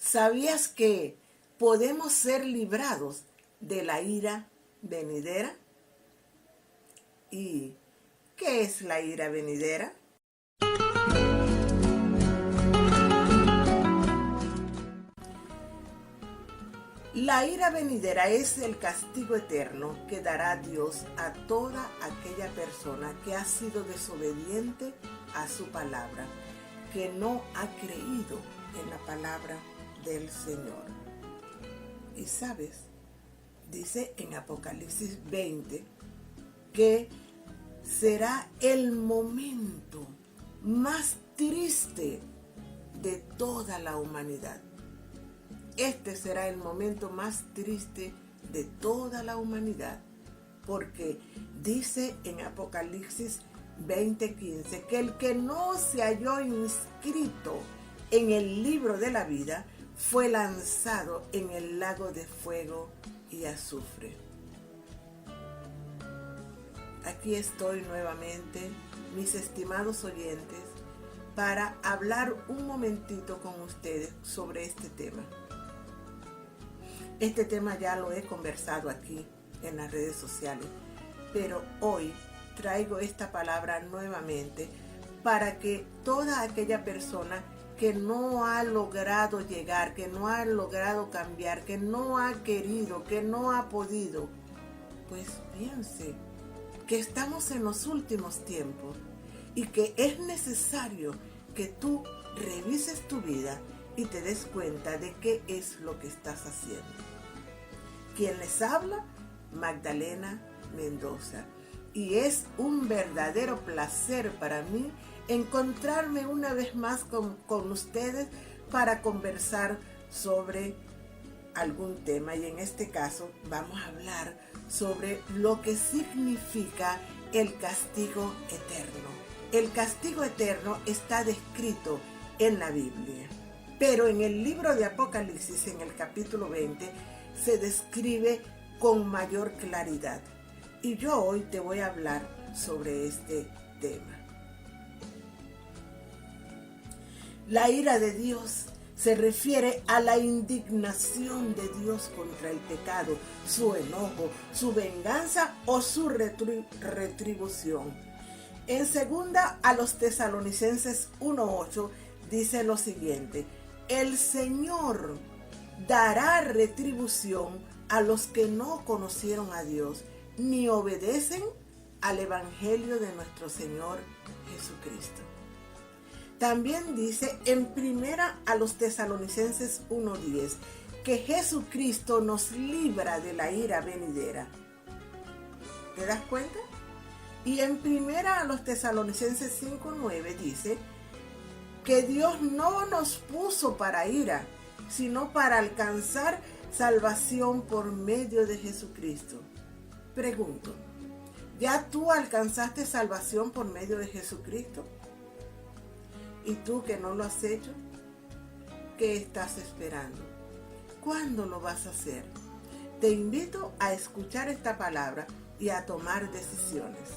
¿Sabías que podemos ser librados de la ira venidera? ¿Y qué es la ira venidera? La ira venidera es el castigo eterno que dará Dios a toda aquella persona que ha sido desobediente a su palabra, que no ha creído en la palabra del Señor. Y sabes, dice en Apocalipsis 20 que será el momento más triste de toda la humanidad. Este será el momento más triste de toda la humanidad, porque dice en Apocalipsis 20:15 que el que no se halló inscrito en el libro de la vida fue lanzado en el lago de fuego y azufre. Aquí estoy nuevamente, mis estimados oyentes, para hablar un momentito con ustedes sobre este tema. Este tema ya lo he conversado aquí en las redes sociales, pero hoy traigo esta palabra nuevamente para que toda aquella persona que no ha logrado llegar, que no ha logrado cambiar, que no ha querido, que no ha podido, pues piense que estamos en los últimos tiempos y que es necesario que tú revises tu vida y te des cuenta de qué es lo que estás haciendo. Quien les habla, Magdalena Mendoza. Y es un verdadero placer para mí encontrarme una vez más con ustedes para conversar sobre algún tema. Y en este caso vamos a hablar sobre lo que significa el castigo eterno. El castigo eterno está descrito en la Biblia, pero en el libro de Apocalipsis, en el capítulo 20, se describe con mayor claridad. Y yo hoy te voy a hablar sobre este tema. La ira de Dios se refiere a la indignación de Dios contra el pecado, su enojo, su venganza o su retribución. En 2 Tesalonicenses 1:8 dice lo siguiente: el Señor dará retribución a los que no conocieron a Dios ni obedecen al Evangelio de nuestro Señor Jesucristo. También dice en 1 Tesalonicenses 1:10 que Jesucristo nos libra de la ira venidera. ¿Te das cuenta? Y en 1 Tesalonicenses 5:9 dice que Dios no nos puso para ira, sino para alcanzar salvación por medio de Jesucristo. Pregunto, ¿ya tú alcanzaste salvación por medio de Jesucristo? ¿Y tú que no lo has hecho? ¿Qué estás esperando? ¿Cuándo lo vas a hacer? Te invito a escuchar esta palabra y a tomar decisiones.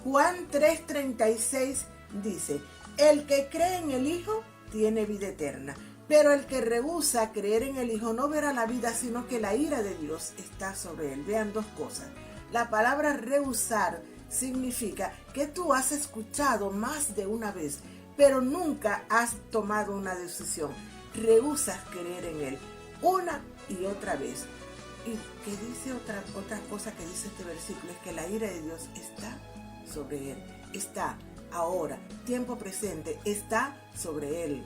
Juan 3:36 dice: el que cree en el Hijo tiene vida eterna, pero el que rehúsa creer en el Hijo no verá la vida, sino que la ira de Dios está sobre él. Vean dos cosas. La palabra rehusar significa que tú has escuchado más de una vez, pero nunca has tomado una decisión. Rehusas creer en Él una y otra vez. Y que dice otra cosa que dice este versículo, es que la ira de Dios está sobre Él. Está ahora, tiempo presente, está sobre Él.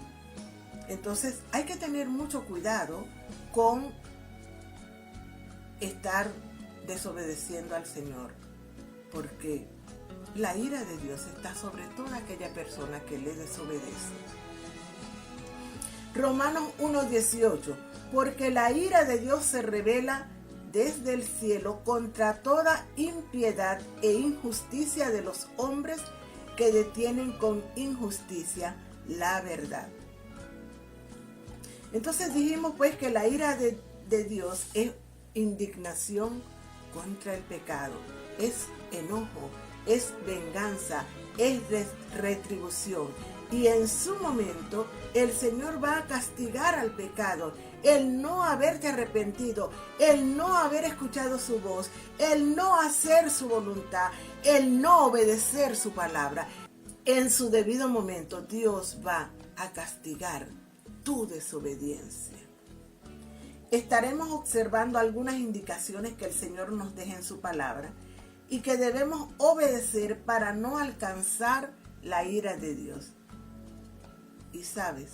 Entonces hay que tener mucho cuidado con estar desobedeciendo al Señor, porque la ira de Dios está sobre toda aquella persona que le desobedece. Romanos 1:18, porque la ira de Dios se revela desde el cielo contra toda impiedad e injusticia de los hombres que detienen con injusticia la verdad. Entonces dijimos pues que la ira de Dios es indignación contra el pecado, es enojo, es venganza, es retribución. Y en su momento el Señor va a castigar al pecado. El no haberte arrepentido, el no haber escuchado su voz, el no hacer su voluntad, el no obedecer su palabra. En su debido momento Dios va a castigar tu desobediencia. Estaremos observando algunas indicaciones que el Señor nos deja en su palabra y que debemos obedecer para no alcanzar la ira de Dios. Y sabes,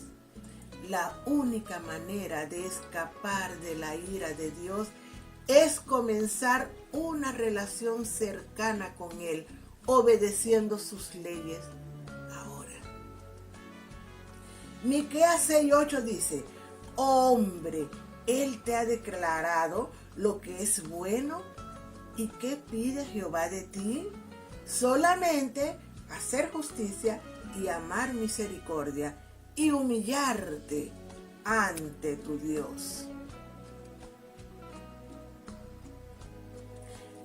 la única manera de escapar de la ira de Dios es comenzar una relación cercana con Él, obedeciendo sus leyes ahora. Miqueas 6:8 dice: hombre, Él te ha declarado lo que es bueno. ¿Y qué pide Jehová de ti? Solamente hacer justicia y amar misericordia y humillarte ante tu Dios.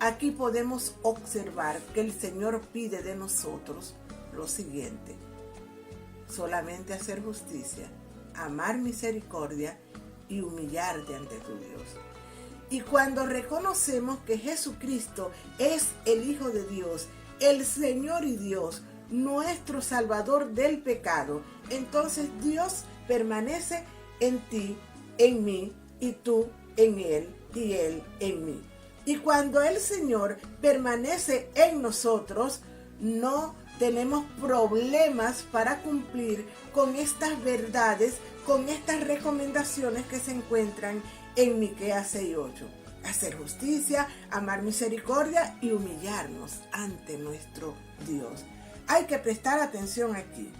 Aquí podemos observar que el Señor pide de nosotros lo siguiente: solamente hacer justicia, amar misericordia y humillarte ante tu Dios. Y cuando reconocemos que Jesucristo es el Hijo de Dios, el Señor y Dios, nuestro Salvador del pecado, entonces Dios permanece en ti, en mí, y tú en Él, y Él en mí. Y cuando el Señor permanece en nosotros, no tenemos problemas para cumplir con estas verdades, con estas recomendaciones que se encuentran en Miqueas 6:8. Hacer justicia, amar misericordia y humillarnos ante nuestro Dios. Hay que prestar atención aquí.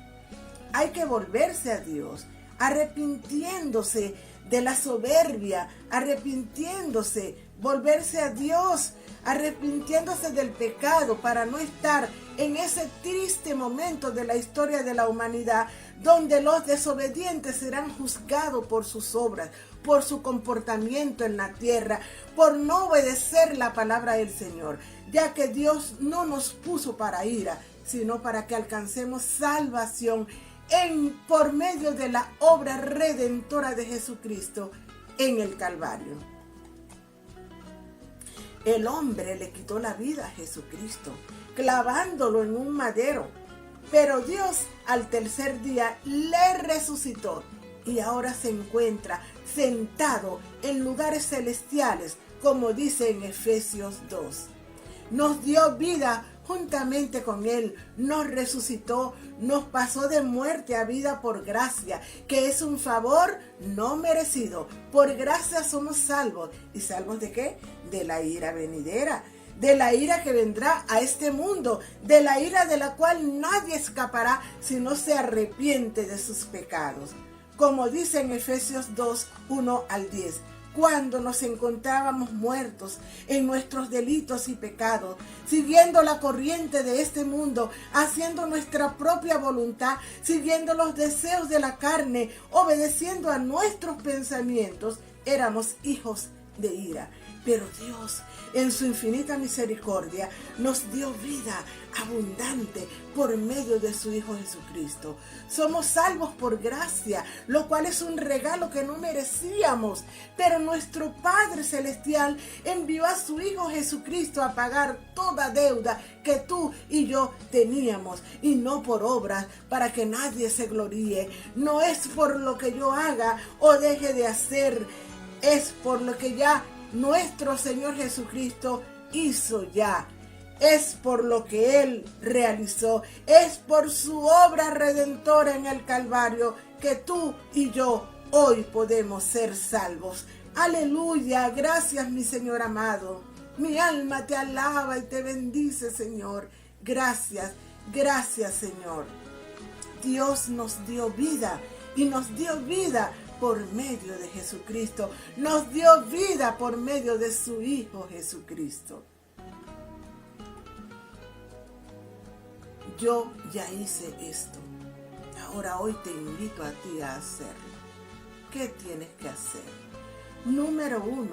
Hay que volverse a Dios, arrepintiéndose de la soberbia, arrepintiéndose, volverse a Dios, arrepintiéndose del pecado para no estar en ese triste momento de la historia de la humanidad donde los desobedientes serán juzgados por sus obras, por su comportamiento en la tierra, por no obedecer la palabra del Señor, ya que Dios no nos puso para ira, sino para que alcancemos salvación por medio de la obra redentora de Jesucristo en el Calvario. El hombre le quitó la vida a Jesucristo, clavándolo en un madero, pero Dios al tercer día le resucitó y ahora se encuentra sentado en lugares celestiales, como dice en Efesios 2. Nos dio vida juntamente con Él, nos resucitó, nos pasó de muerte a vida por gracia, que es un favor no merecido. Por gracia somos salvos. ¿Y salvos de qué? De la ira venidera, de la ira que vendrá a este mundo, de la ira de la cual nadie escapará si no se arrepiente de sus pecados. Como dice en Efesios 2, 1 al 10. Cuando nos encontrábamos muertos en nuestros delitos y pecados, siguiendo la corriente de este mundo, haciendo nuestra propia voluntad, siguiendo los deseos de la carne, obedeciendo a nuestros pensamientos, éramos hijos de ira. Pero Dios, en su infinita misericordia, nos dio vida abundante por medio de su Hijo Jesucristo. Somos salvos por gracia, lo cual es un regalo que no merecíamos. Pero nuestro Padre Celestial envió a su Hijo Jesucristo a pagar toda deuda que tú y yo teníamos. Y no por obras, para que nadie se gloríe. No es por lo que yo haga o deje de hacer, es por lo que ya nuestro Señor Jesucristo hizo ya. Es por lo que Él realizó. Es por su obra redentora en el Calvario que tú y yo hoy podemos ser salvos. Aleluya. Gracias, mi Señor amado. Mi alma te alaba y te bendice, Señor. Gracias, gracias, Señor. Dios nos dio vida y nos dio vida por medio de Jesucristo. Nos dio vida por medio de su Hijo Jesucristo. Yo ya hice esto. Ahora hoy te invito a ti a hacerlo. ¿Qué tienes que hacer? Número 1,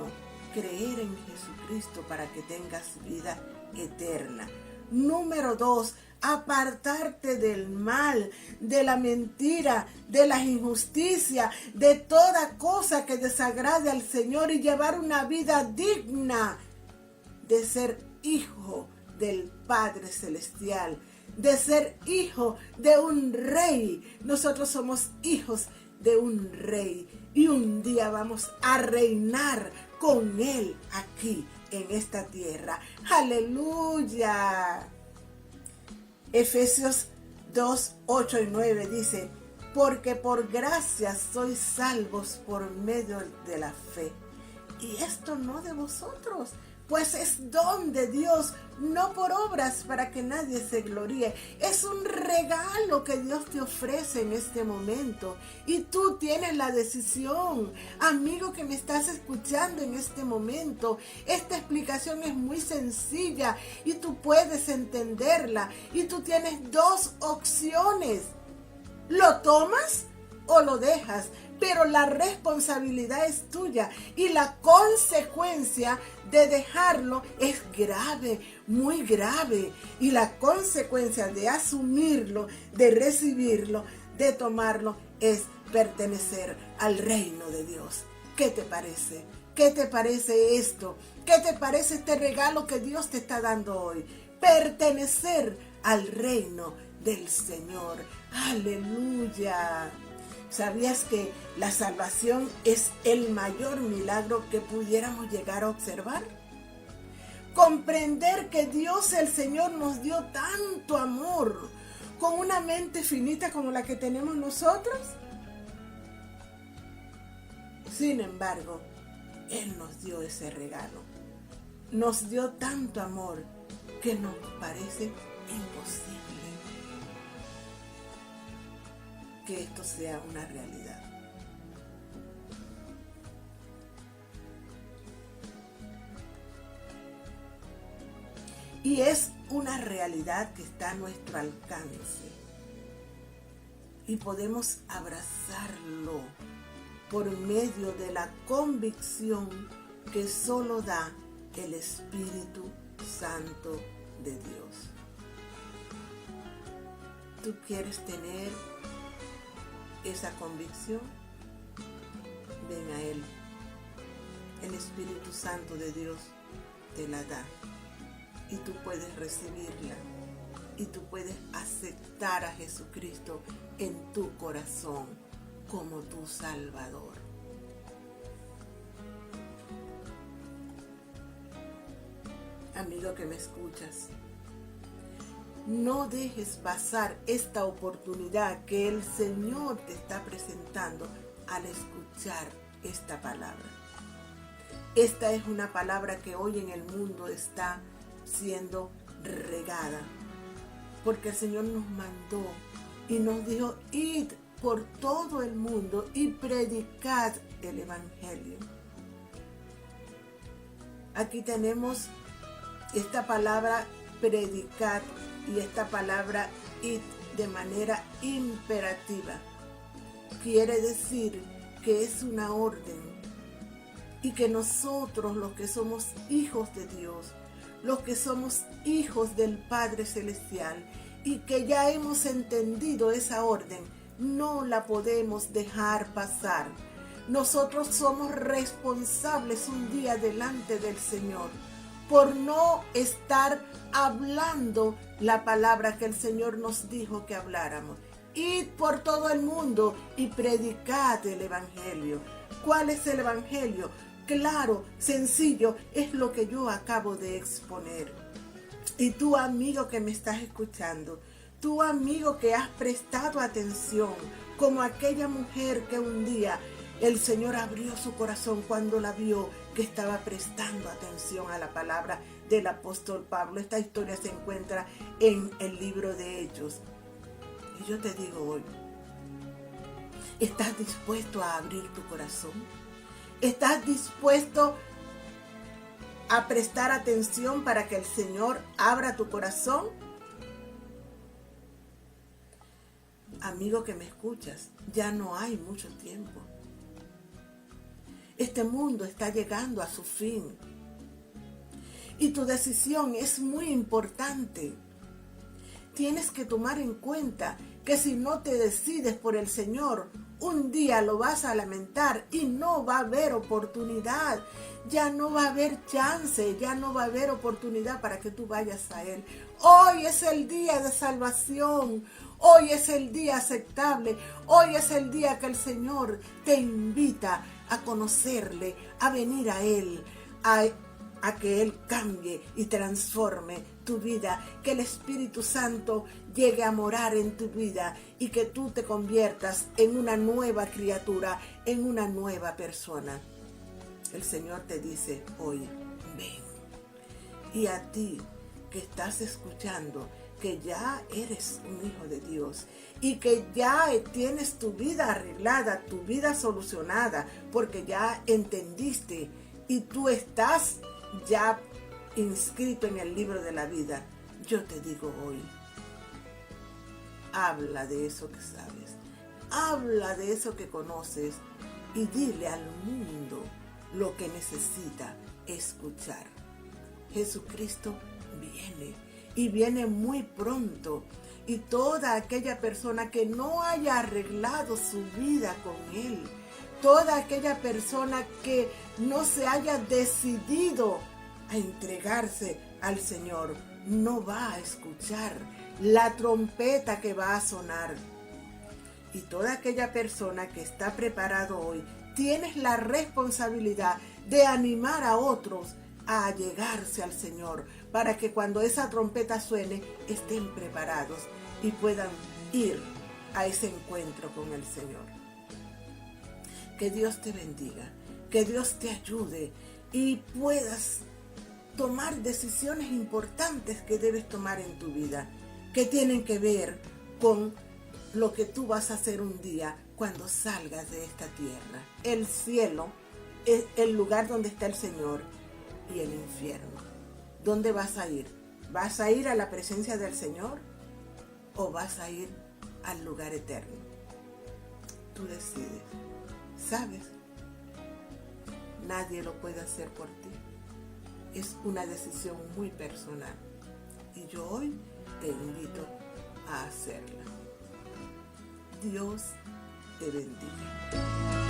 creer en Jesucristo para que tengas vida eterna. Número 2, apartarte del mal, de la mentira, de las injusticias, de toda cosa que desagrade al Señor y llevar una vida digna de ser hijo del Padre Celestial, de ser hijo de un rey. Nosotros somos hijos de un rey y un día vamos a reinar con Él aquí en esta tierra. ¡Aleluya! Efesios 2, 8 y 9 dice: porque por gracia sois salvos por medio de la fe. Y esto no de vosotros, pues es don de Dios, no por obras para que nadie se gloríe. Es un regalo que Dios te ofrece en este momento y tú tienes la decisión. Amigo que me estás escuchando en este momento, esta explicación es muy sencilla y tú puedes entenderla y tú tienes dos opciones: ¿lo tomas o lo dejas? Pero la responsabilidad es tuya y la consecuencia de dejarlo es grave, muy grave. Y la consecuencia de asumirlo, de recibirlo, de tomarlo, es pertenecer al reino de Dios. ¿Qué te parece? ¿Qué te parece esto? ¿Qué te parece este regalo que Dios te está dando hoy? Pertenecer al reino del Señor. ¡Aleluya! ¿Sabías que la salvación es el mayor milagro que pudiéramos llegar a observar? Comprender que Dios el Señor nos dio tanto amor con una mente finita como la que tenemos nosotros. Sin embargo, Él nos dio ese regalo. Nos dio tanto amor que nos parece imposible que esto sea una realidad. Y es una realidad que está a nuestro alcance. Y podemos abrazarlo por medio de la convicción que solo da el Espíritu Santo de Dios. ¿Tú quieres tener esa convicción? Ven a Él. El Espíritu Santo de Dios te la da y tú puedes recibirla y tú puedes aceptar a Jesucristo en tu corazón como tu Salvador. Amigo que me escuchas, no dejes pasar esta oportunidad que el Señor te está presentando al escuchar esta palabra. Esta es una palabra que hoy en el mundo está siendo regada, porque el Señor nos mandó y nos dijo: id por todo el mundo y predicad el Evangelio. Aquí tenemos esta palabra predicad y esta palabra id de manera imperativa. Quiere decir que es una orden y que nosotros, los que somos hijos de Dios, los que somos hijos del Padre Celestial y que ya hemos entendido esa orden, no la podemos dejar pasar. Nosotros somos responsables un día delante del Señor por no estar hablando la palabra que el Señor nos dijo que habláramos. Id por todo el mundo y predicad el Evangelio. ¿Cuál es el Evangelio? Claro, sencillo, es lo que yo acabo de exponer. Y tú, amigo que me estás escuchando, tú, amigo que has prestado atención, como aquella mujer que un día el Señor abrió su corazón cuando la vio que estaba prestando atención a la palabra del apóstol Pablo. Esta historia se encuentra en el libro de Hechos. Y yo te digo hoy, ¿estás dispuesto a abrir tu corazón? ¿Estás dispuesto a prestar atención para que el Señor abra tu corazón? Amigo que me escuchas, ya no hay mucho tiempo. Este mundo está llegando a su fin. Y tu decisión es muy importante. tienes que tomar en cuenta que si no te decides por el Señor, un día lo vas a lamentar y no va a haber oportunidad, ya no va a haber chance, ya no va a haber oportunidad para que tú vayas a Él. Hoy es el día de salvación, hoy es el día aceptable, hoy es el día que el Señor te invita a conocerle, a venir a Él, a que Él cambie y transforme tu vida, que el Espíritu Santo llegue a morar en tu vida y que tú te conviertas en una nueva criatura, en una nueva persona. El Señor te dice hoy, ven. Y a ti que estás escuchando, que ya eres un hijo de Dios y que ya tienes tu vida arreglada, tu vida solucionada, porque ya entendiste y tú estás ya inscrito en el libro de la vida, yo te digo hoy, habla de eso que sabes, habla de eso que conoces y dile al mundo lo que necesita escuchar. Jesucristo viene y viene muy pronto, y toda aquella persona que no haya arreglado su vida con Él, toda aquella persona que no se haya decidido a entregarse al Señor, no va a escuchar la trompeta que va a sonar. Y toda aquella persona que está preparado hoy, tienes la responsabilidad de animar a otros a llegarse al Señor, para que cuando esa trompeta suene, estén preparados y puedan ir a ese encuentro con el Señor. Que Dios te bendiga, que Dios te ayude y puedas tomar decisiones importantes que debes tomar en tu vida, que tienen que ver con lo que tú vas a hacer un día cuando salgas de esta tierra. El cielo es el lugar donde está el Señor, y el infierno. ¿Dónde vas a ir? ¿Vas a ir a la presencia del Señor o vas a ir al lugar eterno? Tú decides. ¿Sabes? Nadie lo puede hacer por ti. Es una decisión muy personal. Y yo hoy te invito a hacerla. Dios te bendiga.